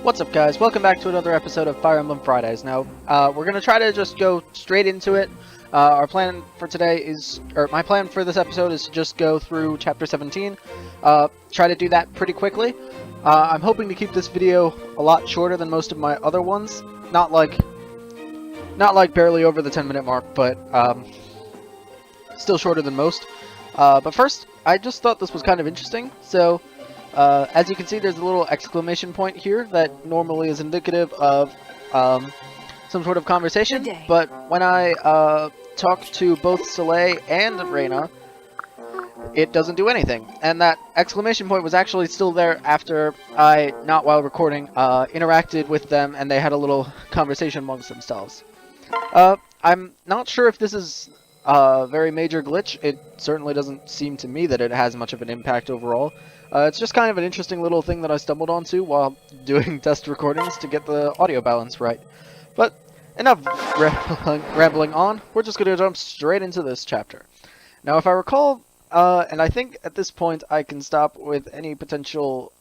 What's up, guys? Welcome back to another episode of Fire Emblem Fridays. Now, we're gonna try to just go straight into it. Our plan for today is, or my plan for this episode is to just go through Chapter 17. Try to do that pretty quickly. I'm hoping to keep this video a lot shorter than most of my other ones. Not like barely over the 10-minute mark, but still shorter than most. But first, I just thought this was kind of interesting, so as you can see, there's a little exclamation point here that normally is indicative of some sort of conversation, but when I talk to both Soleil and Reina, it doesn't do anything. And that exclamation point was actually still there after I, not while recording, interacted with them and they had a little conversation amongst themselves. I'm not sure if this is a very major glitch. It certainly doesn't seem to me that it has much of an impact overall. It's just kind of an interesting little thing that I stumbled onto while doing test recordings to get the audio balance right. But enough rambling on, we're just going to jump straight into this chapter. Now, if I recall, and I think at this point I can stop with any potential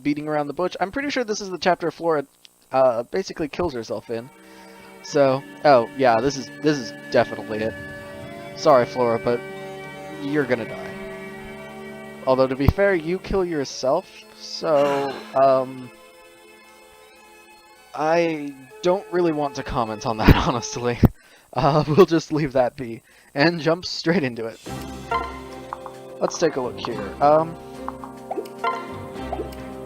beating around the bush, I'm pretty sure this is the chapter Flora basically kills herself in. So, oh yeah, this is definitely it. Sorry, Flora, but you're gonna die. Although, to be fair, you kill yourself, so, I don't really want to comment on that, honestly. We'll just leave that be, and jump straight into it. Let's take a look here.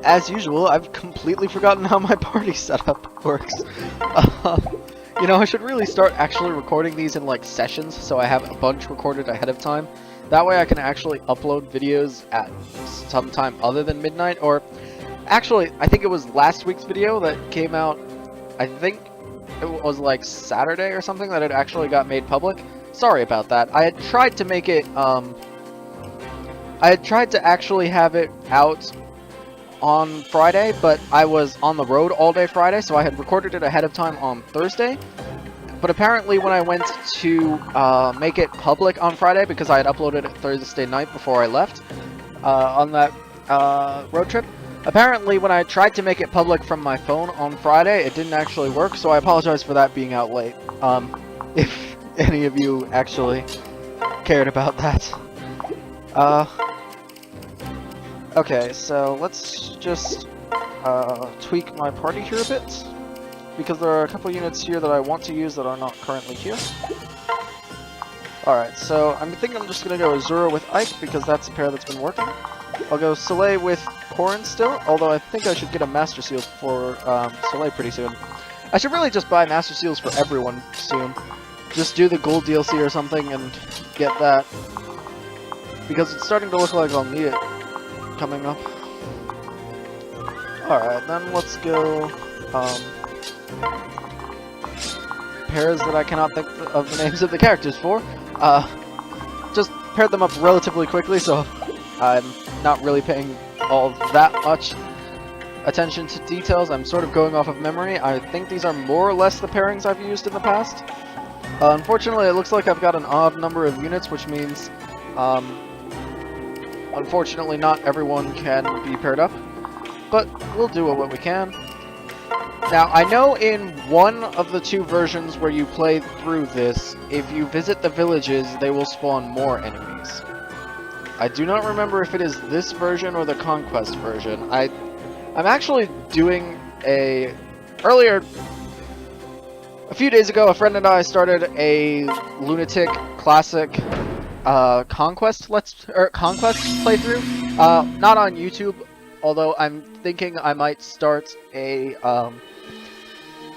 As usual, I've completely forgotten how my party setup works. You know, I should really start actually recording these in, like, sessions, so I have a bunch recorded ahead of time. That way I can actually upload videos at some time other than midnight, or actually, I think it was last week's video that came out, I think it was like Saturday or something that it actually got made public. Sorry about that. I had tried to make it, I had tried to actually have it out on Friday, but I was on the road all day Friday, so I had recorded it ahead of time on Thursday. But apparently when I went to make it public on Friday, because I had uploaded it Thursday night before I left on that road trip, apparently when I tried to make it public from my phone on Friday, it didn't actually work, so I apologize for that being out late, if any of you actually cared about that. Okay, so let's just tweak my party here a bit, because there are a couple units here that I want to use that are not currently here. Alright, so I'm thinking I'm just going to go Azura with Ike, because that's a pair that's been working. I'll go Soleil with Corin still, although I think I should get a Master Seal for Soleil pretty soon. I should really just buy Master Seals for everyone soon. Just do the gold DLC or something and get that, because it's starting to look like I'll need it coming up. Alright, then let's go pairs that I cannot think of the names of the characters for. Just paired them up relatively quickly, so I'm not really paying all that much attention to details. I'm sort of going off of memory. I think these are more or less the pairings I've used in the past. Unfortunately, it looks like I've got an odd number of units, which means unfortunately not everyone can be paired up, but we'll do what we can. Now, I know in one of the two versions where you play through this, if you visit the villages, they will spawn more enemies. I do not remember if it is this version or the Conquest version. I'm actually doing a few days ago, a friend and I started a Lunatic Classic Conquest playthrough. Not on YouTube, although I'm thinking I might start a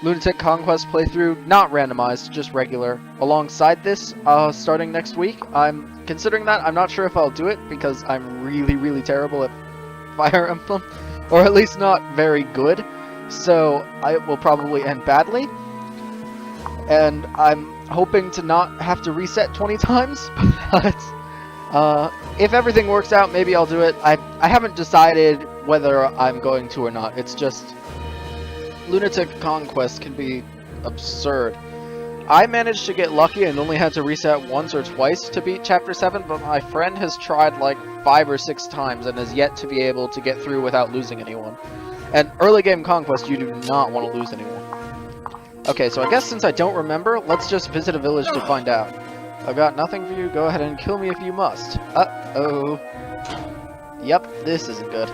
Lunatic Conquest playthrough, not randomized, just regular, alongside this, starting next week. I'm considering that. I'm not sure if I'll do it, because I'm really, really terrible at Fire Emblem, or at least not very good, so it will probably end badly. And I'm hoping to not have to reset 20 times, but if everything works out, maybe I'll do it. I haven't decided whether I'm going to or not. It's just Lunatic Conquest can be absurd. I managed to get lucky and only had to reset once or twice to beat Chapter 7, but my friend has tried like 5 or 6 times and has yet to be able to get through without losing anyone. And early game Conquest, you do not want to lose anymore. Okay, so I guess since I don't remember, let's just visit a village to find out. I've got nothing for you. Go ahead and kill me if you must. Uh-oh. Yep, this isn't good.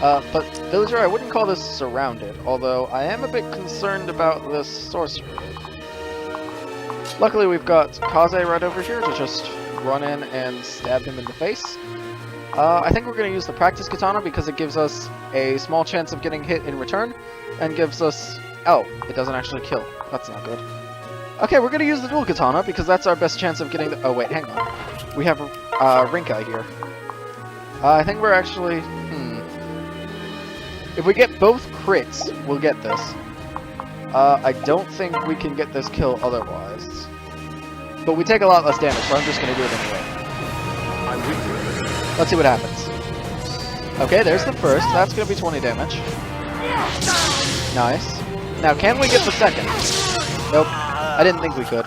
But villager, I wouldn't call this surrounded, although I am a bit concerned about this sorcerer. Luckily, we've got Kaze right over here to just run in and stab him in the face. I think we're going to use the practice katana because it gives us a small chance of getting hit in return, and gives us... Oh, it doesn't actually kill. That's not good. Okay, we're going to use the dual katana because that's our best chance of getting the... Oh, wait, hang on. We have Rinka here. I think we're actually... If we get both crits, we'll get this. I don't think we can get this kill otherwise. But we take a lot less damage, so I'm just going to do it anyway. Let's see what happens. Okay, there's the first. That's going to be 20 damage. Nice. Now, can we get the second? Nope. I didn't think we could.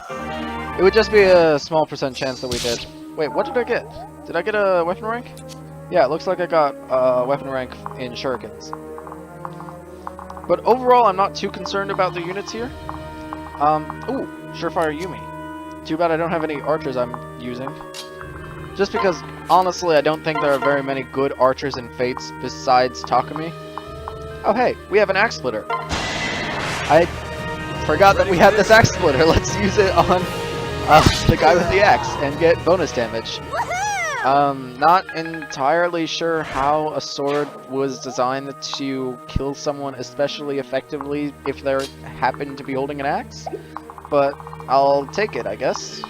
It would just be a small % chance that we did. Wait, what did I get? Did I get a weapon rank? Yeah, it looks like I got a weapon rank in shurikens. But overall, I'm not too concerned about the units here. Ooh, Surefire Yumi. Too bad I don't have any archers I'm using. Just because, honestly, I don't think there are very many good archers in Fates besides Takumi. Oh hey, we have an axe splitter. I forgot that we had this axe splitter. Let's use it on the guy with the axe and get bonus damage. Not entirely sure how a sword was designed to kill someone especially effectively if they happen to be holding an axe, but I'll take it, I guess.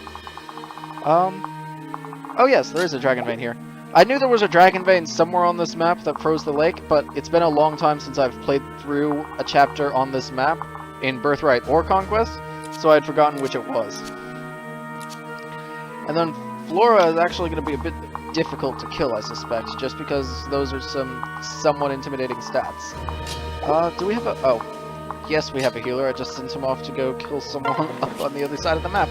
Oh yes, there is a dragon vein here. I knew there was a dragon vein somewhere on this map that froze the lake, but it's been a long time since I've played through a chapter on this map in Birthright or Conquest, so I'd forgotten which it was. And then Flora is actually going to be a bit difficult to kill, I suspect, just because those are some somewhat intimidating stats. Do we have a... Oh, yes, we have a healer. I just sent him off to go kill someone up on the other side of the map.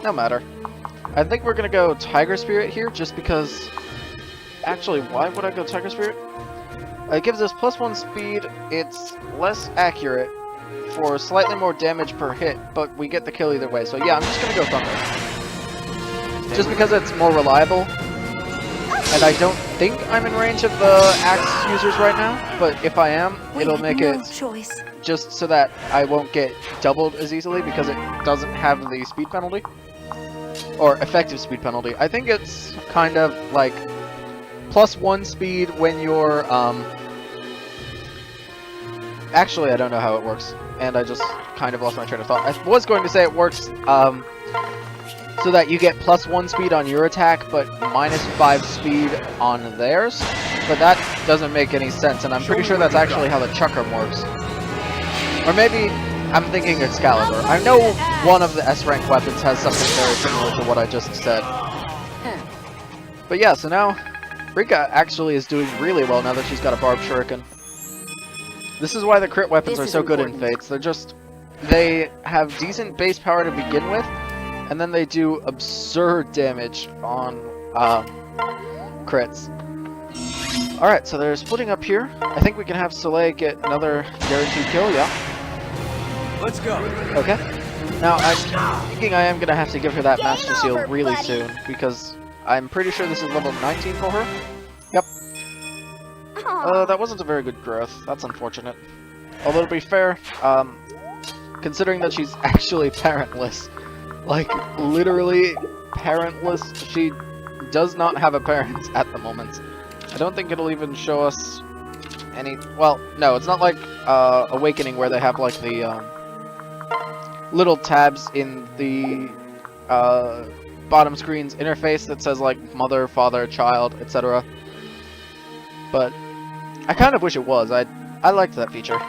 No matter. I think we're going to go Tiger Spirit here, just because... Actually, why would I go Tiger Spirit? It gives us +1 speed, it's less accurate, for slightly more damage per hit, but we get the kill either way. So yeah, I'm just going to go Thunder. Just because it's more reliable, and I don't think I'm in range of the axe users right now, but if I am, it'll make it just so that I won't get doubled as easily because it doesn't have the speed penalty, or effective speed penalty. I think it's kind of like +1 speed when you're, actually I don't know how it works, and I just kind of lost my train of thought. I was going to say it works, so that you get +1 speed on your attack, but -5 speed on theirs. But that doesn't make any sense, and I'm pretty sure that's actually how the Chakram works. Or maybe I'm thinking Excalibur. I know one of the S-rank weapons has something very similar to what I just said. But yeah, so now Rika actually is doing really well now that she's got a Barbed Shuriken. This is why the crit weapons are so good in Fates. They have decent base power to begin with, and then they do absurd damage on crits. Alright, so they're splitting up here. I think we can have Soleil get another guaranteed kill, yeah. Let's go. Okay. Now, I'm thinking I am going to have to give her that Master Seal really soon, because I'm pretty sure this is level 19 for her. Yep. That wasn't a very good growth. That's unfortunate. Although, to be fair, considering that she's actually parentless, like, literally parentless, she does not have a parent at the moment. I don't think it'll even show us any... Well, no, it's not like Awakening where they have, like, the little tabs in the bottom screen's interface that says, like, mother, father, child, etc. But I kind of wish it was. I liked that feature.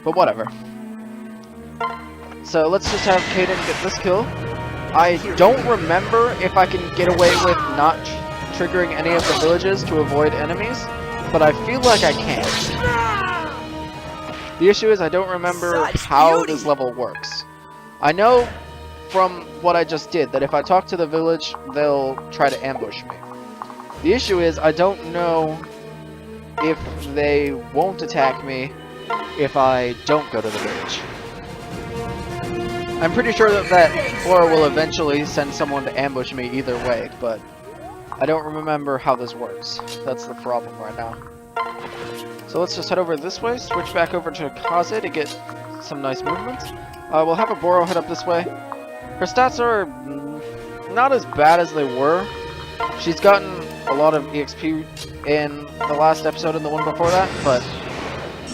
But whatever. So let's just have Kaden get this kill. I don't remember if I can get away with not triggering any of the villages to avoid enemies, but I feel like I can. The issue is I don't remember how this level works. I know from what I just did that if I talk to the village, they'll try to ambush me. The issue is I don't know if they won't attack me if I don't go to the village. I'm pretty sure that floor will eventually send someone to ambush me either way, but I don't remember how this works. That's the problem right now. So let's just head over this way, switch back over to Kaze to get some nice movement. We'll have a Boro head up this way. Her stats are not as bad as they were. She's gotten a lot of EXP in the last episode and the one before that, but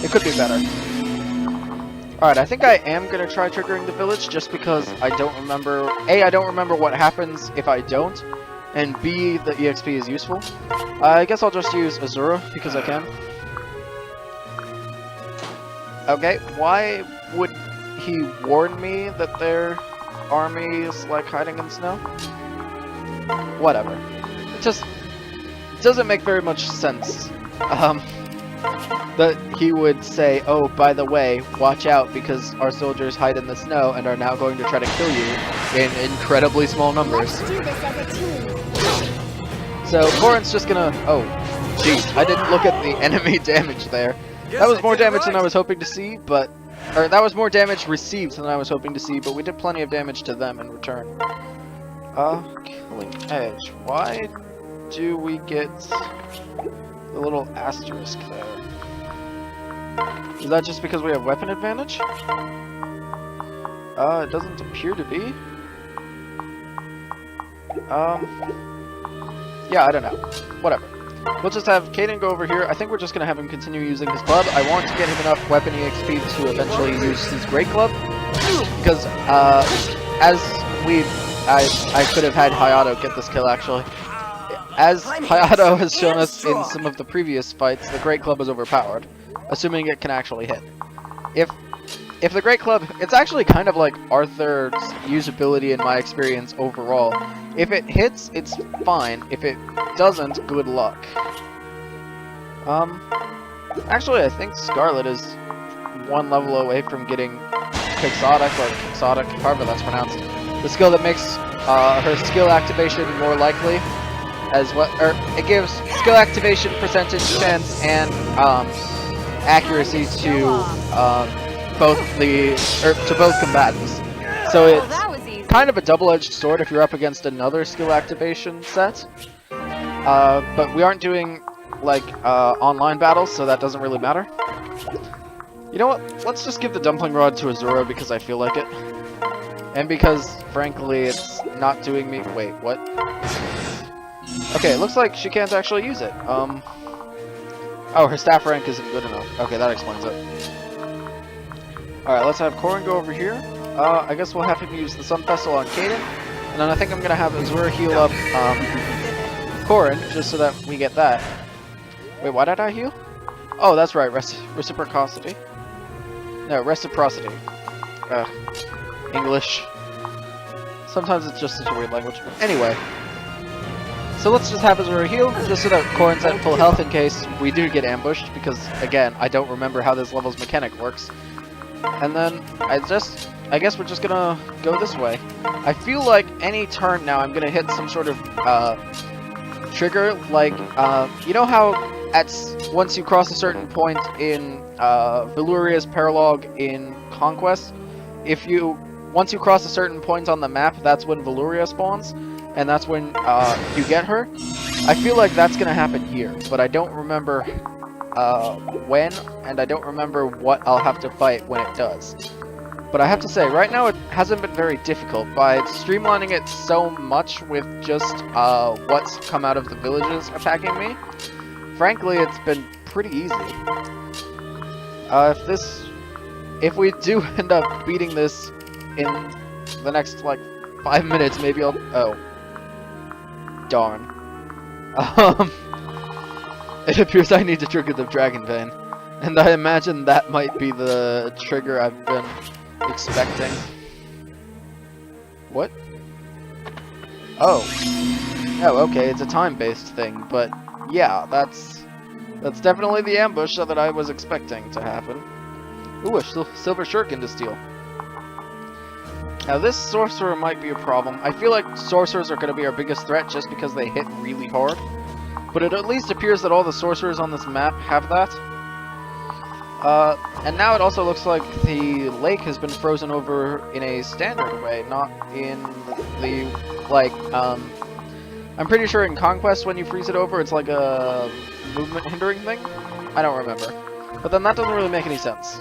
it could be better. Alright, I think I am going to try triggering the village just because I don't remember... A, I don't remember what happens if I don't, and B, the EXP is useful. I guess I'll just use Azura because I can. Okay, why would he warn me that their army is like hiding in snow? Whatever. It just doesn't make very much sense. That he would say, oh, by the way, watch out because our soldiers hide in the snow and are now going to try to kill you in incredibly small numbers. Let's do this as a team. So Corin's just gonna... Oh, jeez, I didn't look at the enemy damage there. That was more damage than I was hoping to see, but... Or that was more damage received than I was hoping to see, but we did plenty of damage to them in return. Killing Edge. Why do we get the little asterisk there? Is that just because we have weapon advantage? It doesn't appear to be. Yeah, I don't know. Whatever. We'll just have Caden go over here. I think we're just going to have him continue using his club. I want to get him enough weapon EXP to eventually use his great club. Because, as I could have had Hayato get this kill, actually. As Hayato has shown us in some of the previous fights, the great club is overpowered. Assuming it can actually hit. If the great club, it's actually kind of like Arthur's usability in my experience overall. If it hits, it's fine. If it doesn't, good luck. Actually, I think Scarlet is one level away from getting Quixotic, or Quixotic, however that's pronounced. The skill that makes her skill activation more likely, as well, or it gives skill activation percentage chance and accuracy to both combatants. So it's kind of a double-edged sword if you're up against another skill activation set. But we aren't doing like online battles, so that doesn't really matter. You know what? Let's just give the dumpling rod to Azura because I feel like it, and because frankly it's not doing me. Wait, what? Okay, it looks like she can't actually use it. Oh, her staff rank isn't good enough. Okay, that explains it. Alright, let's have Corin go over here. I guess we'll have him use the Sun Pestle on Caden. And then I think I'm going to have Azura heal up Corin, just so that we get that. Wait, why did I heal? Oh, that's right, reciprocity. No, reciprocity. English. Sometimes it's just such a weird language. Anyway. So let's just have Azura heal, just so that Corin's at full health in case we do get ambushed, because, again, I don't remember how this level's mechanic works. And then, I guess we're just gonna go this way. I feel like any turn now I'm gonna hit some sort of, trigger, like, you know how once you cross a certain point in, Valuria's Paralog in Conquest, once you cross a certain point on the map, that's when Valuria spawns, and that's when, you get her. I feel like that's gonna happen here, but I don't remember, when, and I don't remember what I'll have to fight when it does. But I have to say, right now it hasn't been very difficult. By streamlining it so much with just what's come out of the villages attacking me, frankly, it's been pretty easy. If we do end up beating this in the next, like, 5 minutes, maybe I'll... Oh. Darn. It appears I need to trigger the Dragon Vein. And I imagine that might be the trigger I've been expecting. What? Oh. Oh, okay, it's a time-based thing, but yeah, that's definitely the ambush that I was expecting to happen. Ooh, a silver shuriken to steal. Now this sorcerer might be a problem. I feel like sorcerers are going to be our biggest threat just because they hit really hard. But it at least appears that all the sorcerers on this map have that. And now it also looks like the lake has been frozen over in a standard way, not in the, like, I'm pretty sure in Conquest when you freeze it over, it's like a movement hindering thing? I don't remember. But then that doesn't really make any sense.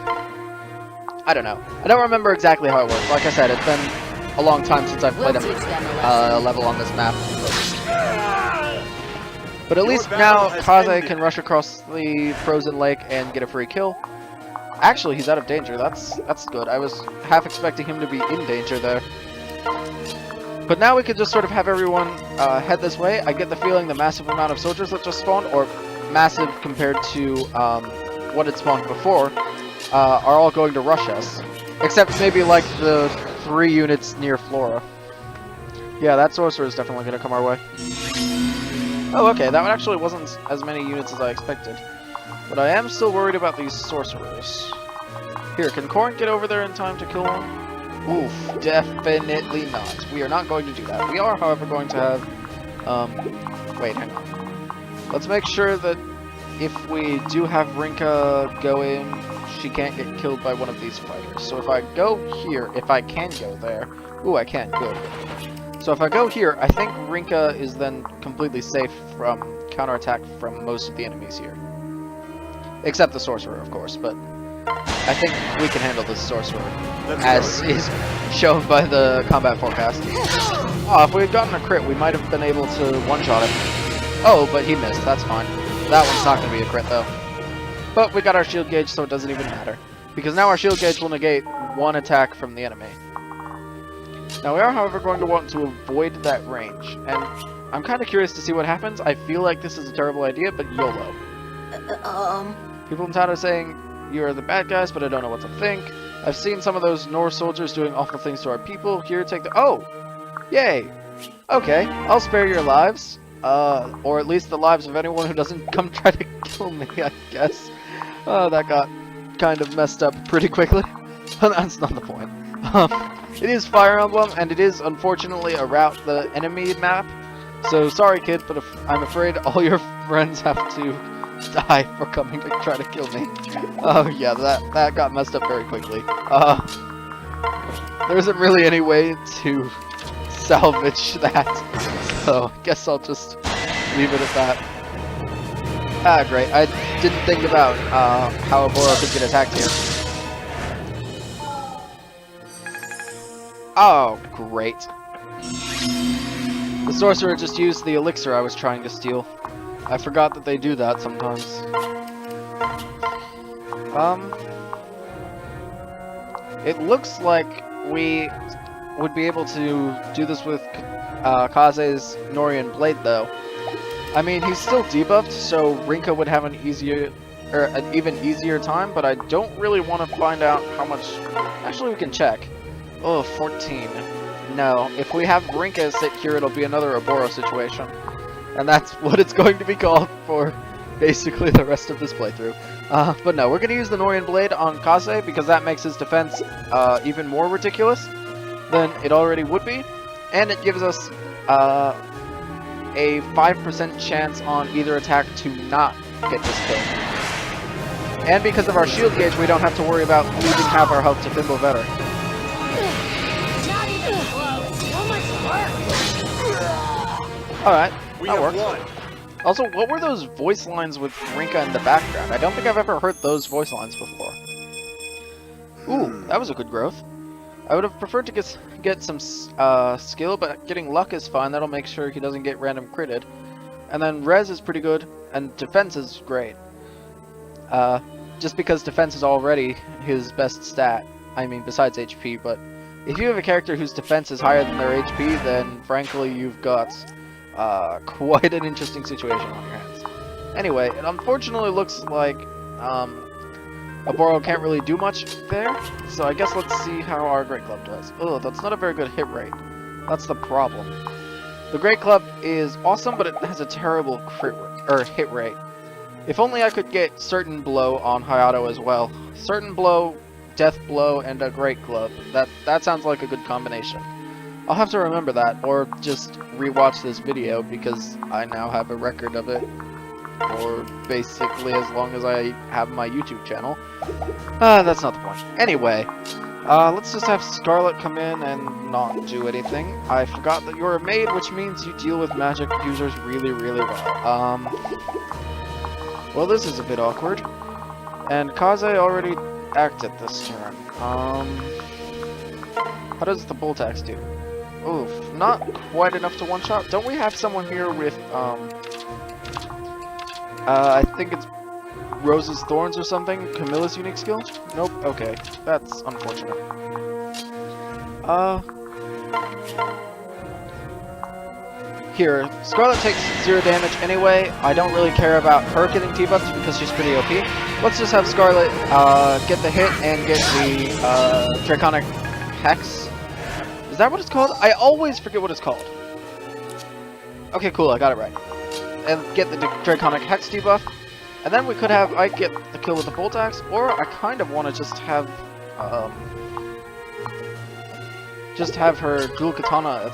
I don't know. I don't remember exactly how it works. Like I said, it's been a long time since I've played a level on this map. But at least now Kaze can rush across the frozen lake and get a free kill. Actually, he's out of danger. That's good. I was half expecting him to be in danger there. But now we could just sort of have everyone head this way. I get the feeling the massive amount of soldiers that just spawned, or massive compared to what had spawned before, are all going to rush us. Except maybe like the 3 units near Flora. Yeah, that sorcerer is definitely going to come our way. Oh, okay, that one actually wasn't as many units as I expected. But I am still worried about these sorcerers. Here, can Corn get over there in time to kill one? Oof, definitely not. We are not going to do that. We are, however, going to have... wait, hang on. Let's make sure that if we do have Rinka go in, she can't get killed by one of these fighters. So if I go here, if I can go there... Ooh, I can, good. So if I go here, I think Rinka is then completely safe from counterattack from most of the enemies here. Except the sorcerer, of course, but I think we can handle this sorcerer, as is shown by the combat forecast. Oh, if we had gotten a crit, we might have been able to one-shot him. Oh, but he missed, that's fine. That one's not going to be a crit, though. But we got our shield gauge, so it doesn't even matter. Because now our shield gauge will negate one attack from the enemy. Now we are, however, going to want to avoid that range, and I'm kind of curious to see what happens. I feel like this is a terrible idea, but YOLO. People in town are saying, you are the bad guys, but I don't know what to think. I've seen some of those Norse soldiers doing awful things to our people. Here, take the... Oh! Yay! Okay, I'll spare your lives. Or at least the lives of anyone who doesn't come try to kill me, I guess. Oh, that got kind of messed up pretty quickly. That's not the point. It is Fire Emblem, and it is, unfortunately, around the enemy map. So, sorry, kid, but I'm afraid all your friends have to die for coming to try to kill me. Oh, yeah, that got messed up very quickly. There isn't really any way to salvage that. So, I guess I'll just leave it at that. Ah, great. I didn't think about how a Boro could get attacked here. Oh, great. The sorcerer just used the elixir I was trying to steal. I forgot that they do that sometimes. It looks like we would be able to do this with Kaze's Norian Blade, though. I mean, he's still debuffed, so Rinka would have an even easier time, but I don't really want to find out how much... Actually, we can check. Oh, 14. No, if we have Rinka sit here, it'll be another Oboro situation. And that's what it's going to be called for basically the rest of this playthrough. But no, we're going to use the Norian Blade on Kaze because that makes his defense even more ridiculous than it already would be. And it gives us a 5% chance on either attack to not get this kill. And because of our shield gauge, we don't have to worry about losing half our health to Thimble Vetter. Alright, that works. Also, what were those voice lines with Rinka in the background? I don't think I've ever heard those voice lines before. Ooh, that was a good growth. I would have preferred to get some skill, but getting luck is fine. That'll make sure he doesn't get random critted. And then res is pretty good, and defense is great. Just because defense is already his best stat. I mean, besides HP, but if you have a character whose defense is higher than their HP, then frankly you've got quite an interesting situation on your hands. Anyway, it unfortunately looks like Oboro can't really do much there, so I guess let's see how our Great Club does. Oh, that's not a very good hit rate. That's the problem. The Great Club is awesome, but it has a terrible hit rate. If only I could get Certain Blow on Hayato as well. Certain Blow, Death Blow, and a Great Club. That sounds like a good combination. I'll have to remember that, or just rewatch this video, because I now have a record of it for basically as long as I have my YouTube channel. That's not the point. Anyway, let's just have Scarlet come in and not do anything. I forgot that you're a maid, which means you deal with magic users really, really well. Well, this is a bit awkward. And Kaze already acted this turn. How does the Bolt Axe do? Oof, not quite enough to one-shot. Don't we have someone here with, I think it's Rose's Thorns or something? Camilla's unique skill? Nope, okay. That's unfortunate. Here, Scarlet takes 0 damage anyway. I don't really care about her getting T-buffed because she's pretty OP. Let's just have Scarlet, get the hit and get the, Draconic Hex. Is that what it's called? I always forget what it's called. Okay, cool, I got it right. And get the Draconic Hex debuff. And then we could have Ike get the kill with the Bolt Axe, or I kind of want to just have her dual katana,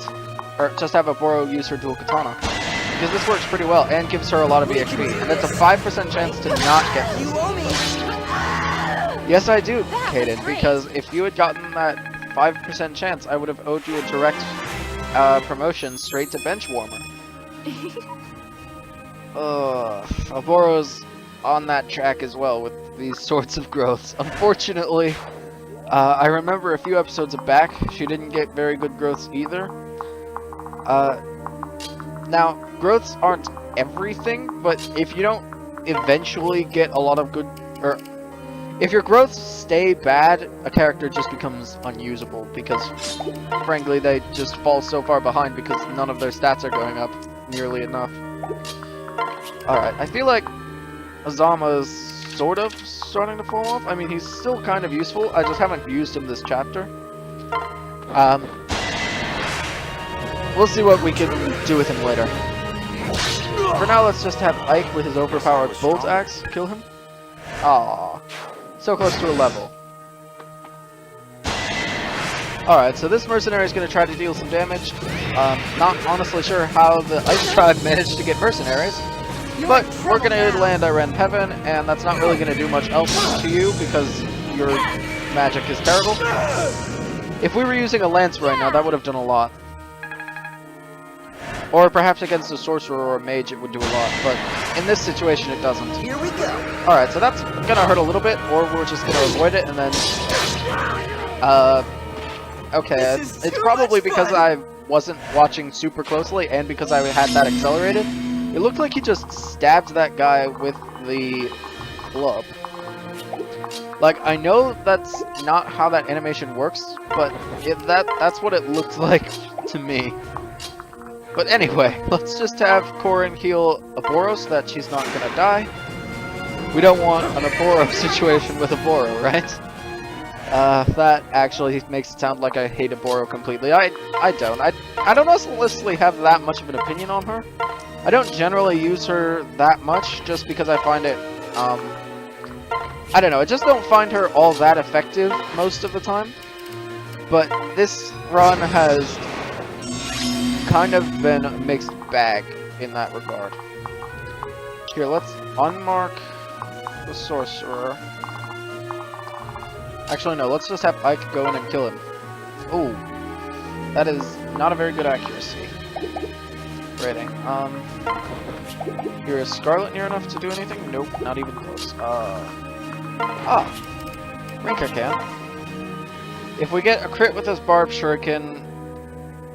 or just have Aboro use her dual katana. Because this works pretty well, and gives her a lot of EXP. And it's a 5% chance to not get this. You owe me. Yes, I do, Kaden, because if you had gotten that 5% chance, I would have owed you a direct promotion straight to bench warmer. Aboro's on that track as well with these sorts of growths. Unfortunately, I remember a few episodes back, she didn't get very good growths either. Now, growths aren't everything, but if you don't eventually get a lot of good, or if your growths stay bad, a character just becomes unusable because, frankly, they just fall so far behind because none of their stats are going up nearly enough. Alright, I feel like Azama's sort of starting to fall off. I mean, he's still kind of useful. I just haven't used him this chapter. We'll see what we can do with him later. For now, let's just have Ike with his overpowered Bolt Axe kill him. Aww. So close to a level. Alright, so this mercenary is going to try to deal some damage. Not honestly sure how the Ice Tribe managed to get mercenaries. But we're going to land our Rend Heaven, and that's not really going to do much else to you because your magic is terrible. If we were using a Lance right now, that would have done a lot. Or perhaps against a Sorcerer or a Mage it would do a lot, but in this situation it doesn't. Here we go. Alright, so that's gonna hurt a little bit, or we're just gonna avoid it and then... okay, it's probably because I wasn't watching super closely and because I had that accelerated. It looked like he just stabbed that guy with the club. Like, I know that's not how that animation works, but that's what it looked like to me. But anyway, let's just have Corin heal Aboro so that she's not gonna die. We don't want an Aboro situation with Aboro, right? That actually makes it sound like I hate Aboro completely. I don't. I don't necessarily have that much of an opinion on her. I don't generally use her that much, just because I find it, I don't know, I just don't find her all that effective most of the time. But this run has kind of been a mixed bag in that regard. Here, let's unmark the Sorcerer. Actually, no, let's just have Ike go in and kill him. Ooh, that is not a very good accuracy rating. Here, is Scarlet near enough to do anything? Nope, not even close. Rinka can. If we get a crit with this Barb Shuriken,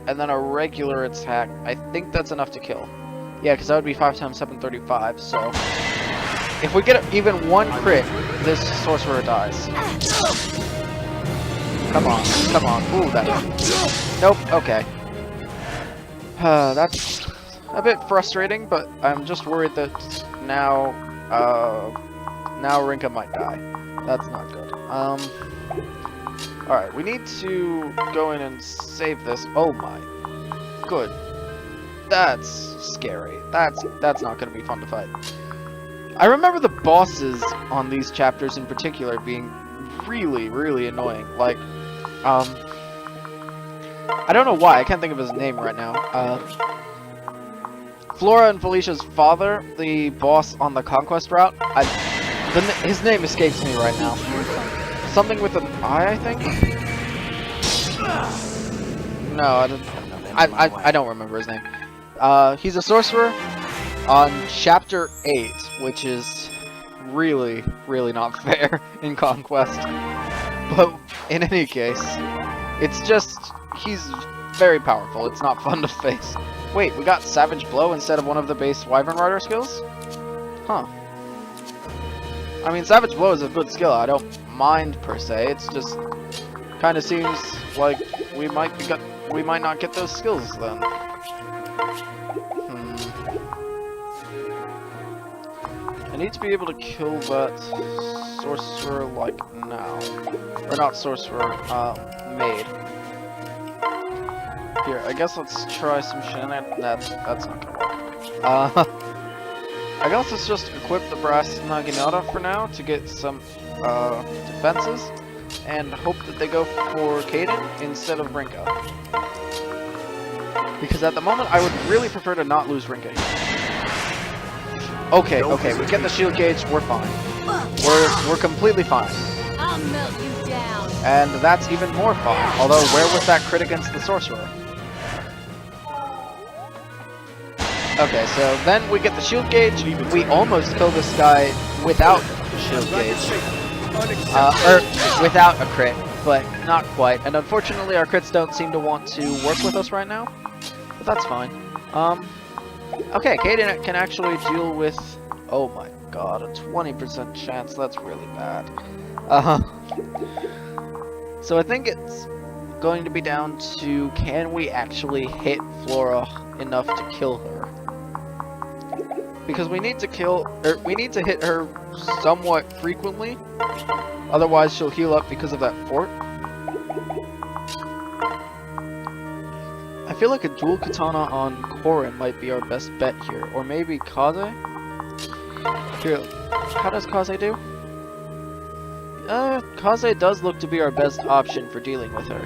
and then a regular attack, I think that's enough to kill. Yeah, because that would be 5 times 735, so... If we get even one crit, this Sorcerer dies. Come on, come on. Ooh, that... Nope, okay. That's a bit frustrating, but I'm just worried that now Rinka might die. That's not good. Alright, we need to go in and save this. Oh my. Good. That's scary. That's not going to be fun to fight. I remember the bosses on these chapters in particular being really, really annoying. Like, I don't know why, I can't think of his name right now. Flora and Felicia's father, the boss on the Conquest route. His name escapes me right now. Something with an I think? No, I don't remember his name. He's a sorcerer on Chapter 8, which is really, really not fair in Conquest. But in any case, it's just, he's very powerful. It's not fun to face. Wait, we got Savage Blow instead of one of the base Wyvern Rider skills? Huh. I mean, Savage Blow is a good skill. I don't mind per se. It's just kind of seems like we might not get those skills then. I need to be able to kill that sorcerer like now. Or not sorcerer, maid. Here, I guess let's try some shenanigans. That's not gonna work. I guess let's just equip the Brass Naginata for now to get some defenses, and hope that they go for Kaden instead of Rinka. Because at the moment, I would really prefer to not lose Rinka here. Okay, we get the shield gauge, we're fine. We're completely fine. I'll melt you down. And that's even more fine. Although, where was that crit against the sorcerer? Okay, so then we get the shield gauge. We almost kill this guy without the shield gauge. Or without a crit, but not quite. And unfortunately, our crits don't seem to want to work with us right now. But that's fine. Okay, Kaden can actually deal with... Oh my god, a 20% chance. That's really bad. So I think it's going to be down to, can we actually hit Flora enough to kill her? Because we need to hit her somewhat frequently. Otherwise she'll heal up because of that fort. I feel like a dual katana on Korin might be our best bet here. Or maybe Kaze? Here, how does Kaze do? Kaze does look to be our best option for dealing with her.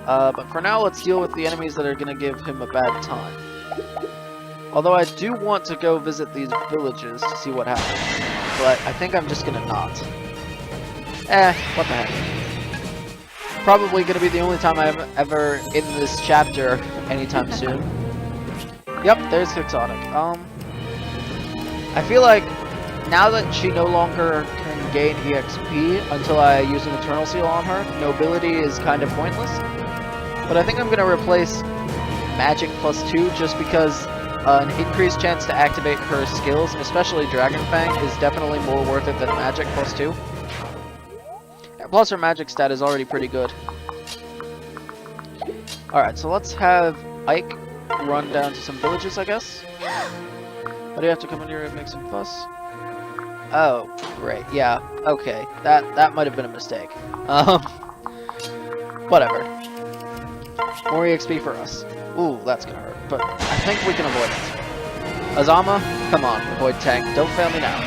But for now, let's deal with the enemies that are going to give him a bad time. Although I do want to go visit these villages to see what happens. But I think I'm just going to not. What the heck. Probably going to be the only time I'm ever in this chapter anytime soon. Yep, there's Quixotic. I feel like now that she no longer can gain EXP until I use an Eternal Seal on her, Nobility is kind of pointless. But I think I'm going to replace Magic +2 just because an increased chance to activate her skills, especially Dragon Fang, is definitely more worth it than Magic +2. Plus her magic stat is already pretty good. Alright, so let's have Ike run down to some villages, I guess. Why do you have to come in here and make some fuss? Oh, great. Yeah, okay. That might have been a mistake. Whatever. More EXP for us. Ooh, that's gonna hurt. But I think we can avoid it. Azama, come on, avoid tank. Don't fail me now.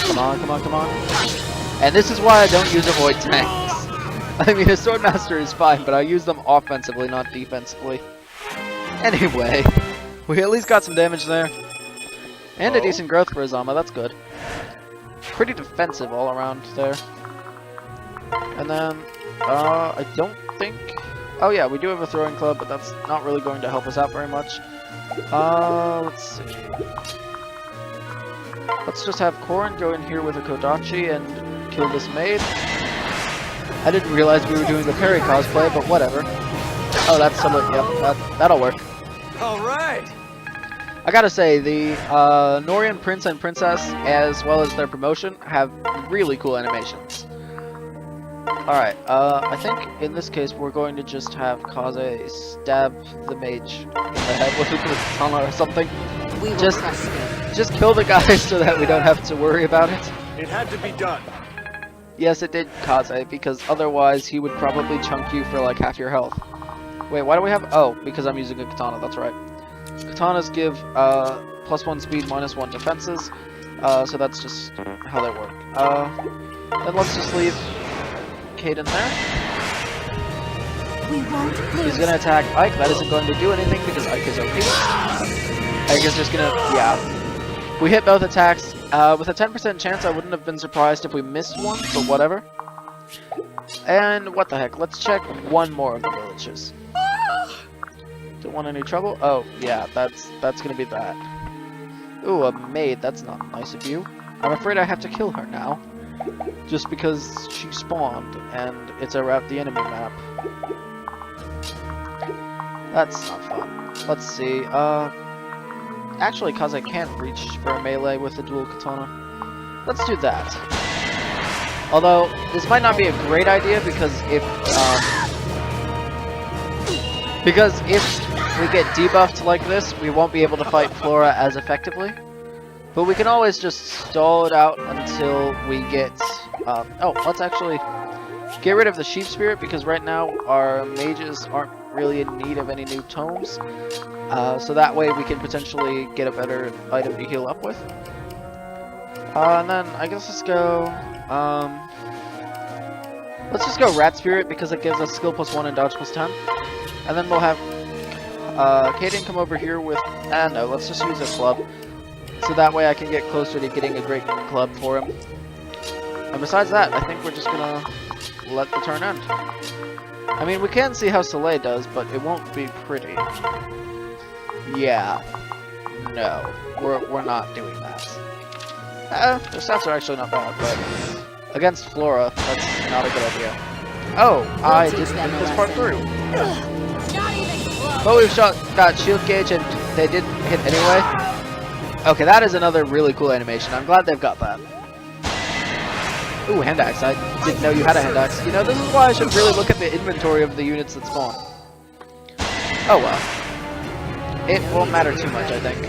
Come on, come on, come on. And this is why I don't use avoid tanks. I mean, a Swordmaster is fine, but I use them offensively, not defensively. Anyway, we at least got some damage there. And a decent growth for Azama, that's good. Pretty defensive all around there. And then, I don't think... Oh yeah, we do have a throwing club, but that's not really going to help us out very much. Let's see. Let's just have Korin go in here with a Kodachi and kill this maid. I didn't realize we were doing the parry cosplay, but whatever. Oh, that's somewhat, yep, that'll work. Alright! I gotta say, the Norian Prince and Princess, as well as their promotion, have really cool animations. Alright, I think in this case we're going to just have Kaze stab the mage in the head with a katana or something. Just kill the guy so that we don't have to worry about it. It had to be done. Yes, it did, Kaze, because otherwise he would probably chunk you for like half your health. Wait, why do we have... Oh, because I'm using a katana, that's right. Katanas give +1 speed, -1 defenses, so that's just how they work. Then let's just leave Kaden there. We won't lose. He's gonna attack Ike. That isn't going to do anything because Ike is OP. Ike is just gonna, yeah. We hit both attacks. With a 10% chance, I wouldn't have been surprised if we missed one, but whatever. And what the heck? Let's check one more of the villages. Don't want any trouble? Oh, yeah, that's gonna be that. Ooh, a maid. That's not nice of you. I'm afraid I have to kill her now. Just because she spawned, and it's around the enemy map. That's not fun. Let's see, actually, Kaze can't reach for a melee with the dual katana. Let's do that. Although, this might not be a great idea because if we get debuffed like this, we won't be able to fight Flora as effectively. But we can always just stall it out until we get... oh, let's actually get rid of the Sheep Spirit because right now our mages aren't really in need of any new tomes. So that way we can potentially get a better item to heal up with. And then I guess let's go... let's just go Rat Spirit because it gives us skill +1 and dodge +10. And then we'll have Kaden come over here with... no, let's just use a club. So that way I can get closer to getting a great club for him. And besides that, I think we're just gonna let the turn end. I mean, we can see how Soleil does, but it won't be pretty. Yeah. No. We're not doing that. The stats are actually not bad, but against Flora, that's not a good idea. Oh, I didn't think this part through. But we've got shield gauge and they didn't hit anyway. Okay, that is another really cool animation. I'm glad they've got that. Ooh, hand axe. I didn't know you had a hand axe. You know, this is why I should really look at the inventory of the units that spawn. Oh well. It won't matter too much, I think.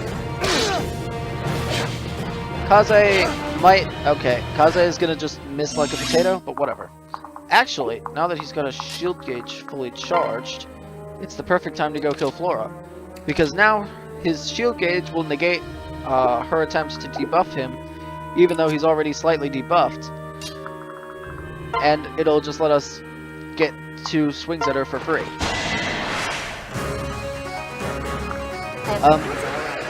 Kaze might... Okay, Kaze is gonna just miss like a potato, but whatever. Actually, now that he's got a shield gauge fully charged, it's the perfect time to go kill Flora. Because now his shield gauge will negate her attempts to debuff him, even though he's already slightly debuffed. And it'll just let us get 2 swings at her for free.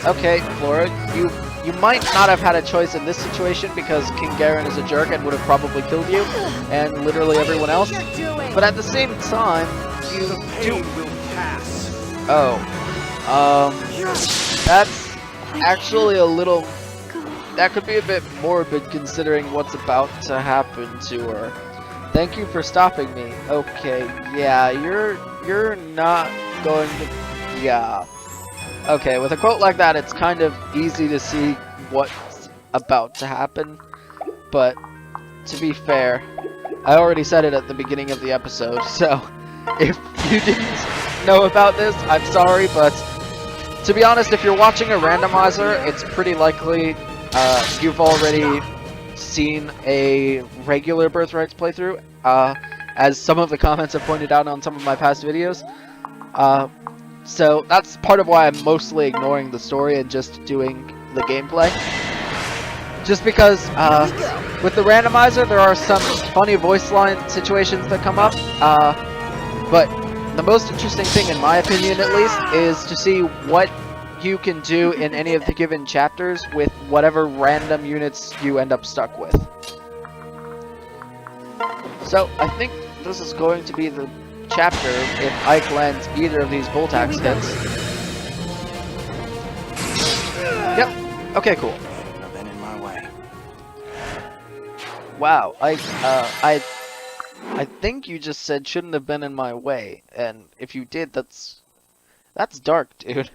Okay, Flora, you might not have had a choice in this situation because King Garen is a jerk and would have probably killed you, and literally everyone else. But at the same time, you do... Oh. That's actually a little... That could be a bit morbid considering what's about to happen to her. Thank you for stopping me. Okay, yeah, you're not going to... Yeah. Okay, with a quote like that, it's kind of easy to see what's about to happen. But, to be fair, I already said it at the beginning of the episode, so if you didn't know about this, I'm sorry, but to be honest, if you're watching a randomizer, it's pretty likely you've already seen a regular Birthrights playthrough, as some of the comments have pointed out on some of my past videos. So that's part of why I'm mostly ignoring the story and just doing the gameplay. Just because with the randomizer there are some funny voice line situations that come up, but the most interesting thing in my opinion at least is to see what you can do in any of the given chapters with whatever random units you end up stuck with. So I think this is going to be the chapter if Ike lands either of these bolt axe hits. Yep. Okay, cool. I've been in my way. Wow, I think you just said shouldn't have been in my way, and if you did, that's dark, dude.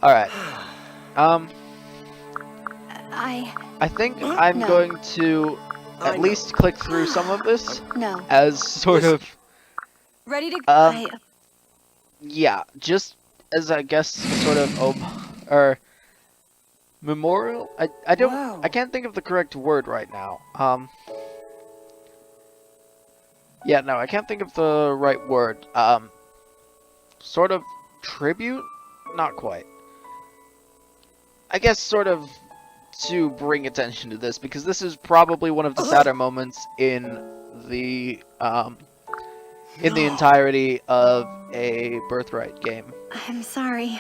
All right. I think I'm going to at least click through some of this as sort of Ready to yeah, just as I guess sort of or memorial. I can't think of the correct word right now. Yeah, no, I can't think of the right word. Sort of tribute? Not quite. I guess sort of to bring attention to this, because this is probably one of the sadder moments in the in the entirety of a Birthright game. I'm sorry.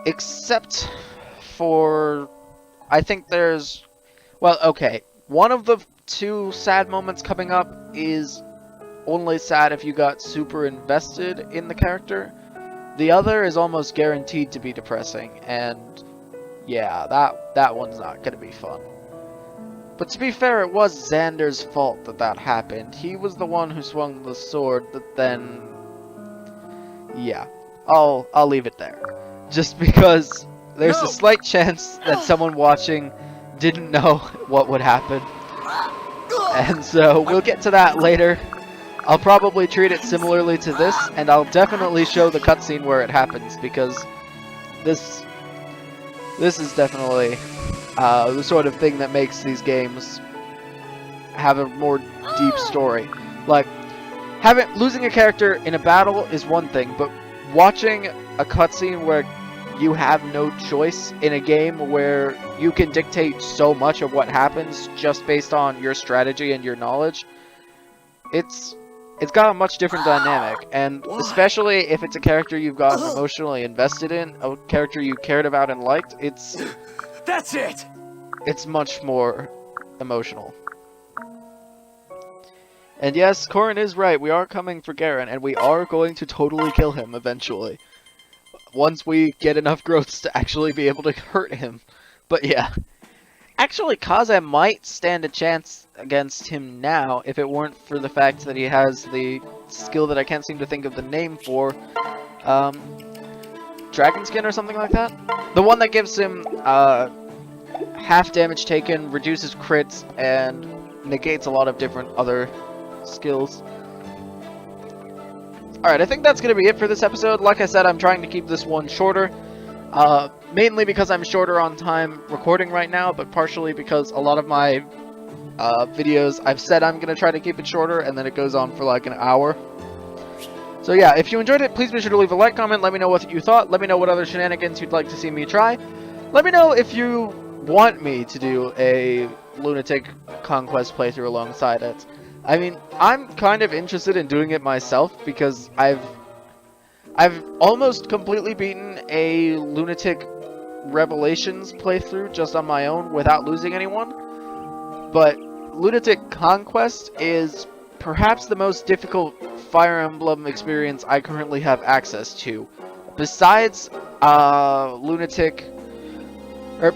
Except for, I think there's, well, okay, one of the two sad moments coming up is only sad if you got super invested in the character. The other is almost guaranteed to be depressing, and yeah, that one's not gonna be fun. But to be fair, it was Xander's fault that happened. He was the one who swung the sword that then... yeah, I'll leave it there. Just because there's a slight chance that someone watching didn't know what would happen. And so, we'll get to that later. I'll probably treat it similarly to this, and I'll definitely show the cutscene where it happens, because this is definitely the sort of thing that makes these games have a more deep story. Like, losing a character in a battle is one thing, but watching a cutscene where you have no choice in a game where you can dictate so much of what happens just based on your strategy and your knowledge, it's got a much different dynamic, and especially if it's a character you've gotten emotionally invested in, a character you cared about and liked, That's it! It's much more emotional. And yes, Corin is right, we are coming for Garen, and we are going to totally kill him eventually. Once we get enough growths to actually be able to hurt him. But yeah. Actually, Kaze might stand a chance against him now if it weren't for the fact that he has the skill that I can't seem to think of the name for. Dragon Skin or something like that? The one that gives him half damage taken, reduces crits, and negates a lot of different other skills. Alright, I think that's going to be it for this episode. Like I said, I'm trying to keep this one shorter. Mainly because I'm shorter on time recording right now, but partially because a lot of my videos, I've said I'm going to try to keep it shorter, and then it goes on for like an hour. So yeah, if you enjoyed it, please be sure to leave a like, comment, let me know what you thought, let me know what other shenanigans you'd like to see me try. Let me know if you want me to do a Lunatic Conquest playthrough alongside it. I mean, I'm kind of interested in doing it myself, because I've almost completely beaten a Lunatic Revelations playthrough just on my own without losing anyone. But Lunatic Conquest is perhaps the most difficult Fire Emblem experience I currently have access to. Besides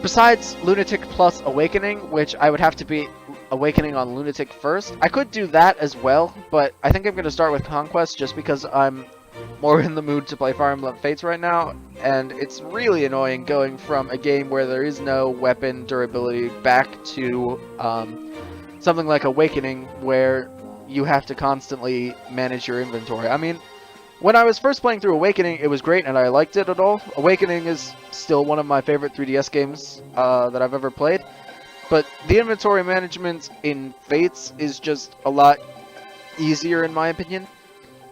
besides Lunatic plus Awakening, which I would have to beat Awakening on Lunatic first. I could do that as well, but I think I'm going to start with Conquest just because I'm more in the mood to play Fire Emblem Fates right now, and it's really annoying going from a game where there is no weapon durability back to something like Awakening where you have to constantly manage your inventory. I mean, when I was first playing through Awakening, it was great and I liked it at all. Awakening is still one of my favorite 3DS games that I've ever played, but the inventory management in Fates is just a lot easier in my opinion.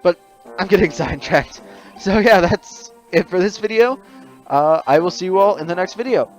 But I'm getting sidetracked. So yeah, that's it for this video. I will see you all in the next video.